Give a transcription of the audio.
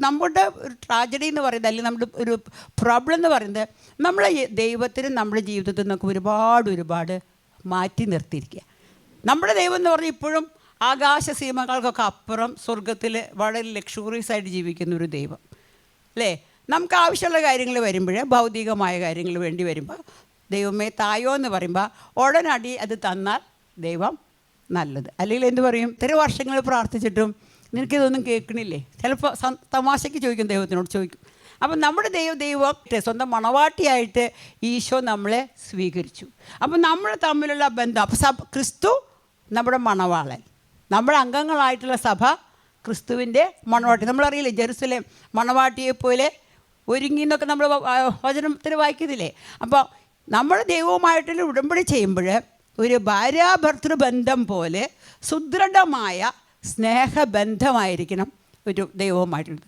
നമ്മുടെ ഒരു ട്രാജഡി എന്ന് പറയുന്നത്, അല്ലെങ്കിൽ നമ്മുടെ ഒരു പ്രോബ്ലം എന്ന് പറയുന്നത്, നമ്മളെ ദൈവത്തിനും നമ്മുടെ ജീവിതത്തിൽ നിന്നൊക്കെ ഒരുപാട് മാറ്റി നിർത്തിയിരിക്കുക. നമ്മുടെ ദൈവം എന്ന് പറഞ്ഞാൽ ഇപ്പോഴും ആകാശ സീമകൾക്കൊക്കെ അപ്പുറം സ്വർഗത്തിൽ വളരെ ലക്ഷറീസ് ആയിട്ട് ജീവിക്കുന്ന ഒരു ദൈവം അല്ലേ. നമുക്ക് ആവശ്യമുള്ള കാര്യങ്ങൾ വരുമ്പോൾ, ഭൗതികമായ കാര്യങ്ങൾ വേണ്ടി വരുമ്പോൾ, ദൈവമേ തായോ എന്ന് പറയുമ്പോൾ ഉടനടി അത് തന്നാൽ ദൈവം നല്ലത്. അല്ലെങ്കിൽ എന്ത് പറയും, ഇത്ര വർഷങ്ങൾ പ്രാർത്ഥിച്ചിട്ടും നിനക്കിതൊന്നും കേൾക്കണില്ലേ, ചിലപ്പോൾ തമാശയ്ക്ക് ചോദിക്കും, ദൈവത്തിനോട് ചോദിക്കും. അപ്പം നമ്മുടെ ദൈവം സ്വന്തം മണവാട്ടിയായിട്ട് ഈശോ നമ്മളെ സ്വീകരിച്ചു. അപ്പം നമ്മൾ തമ്മിലുള്ള ബന്ധം, അപ്പം ക്രിസ്തു നമ്മുടെ മണവാളൻ, നമ്മുടെ അംഗങ്ങളായിട്ടുള്ള സഭ ക്രിസ്തുവിൻ്റെ മണവാട്ടി. നമ്മളറിയില്ലേ, ജെറുസലേം മണവാട്ടിയെപ്പോലെ ഒരുങ്ങി എന്നൊക്കെ നമ്മൾ വചനത്തിൽ വായിക്കുന്നില്ലേ. അപ്പോൾ നമ്മൾ ദൈവവുമായിട്ടുള്ള ഉടമ്പടി ചെയ്യുമ്പോൾ ഒരു ഭാര്യാഭർത്തൃബന്ധം പോലെ സുദൃഢമായ സ്നേഹബന്ധമായിരിക്കണം ഒരു ദൈവവുമായിട്ടുള്ളത്.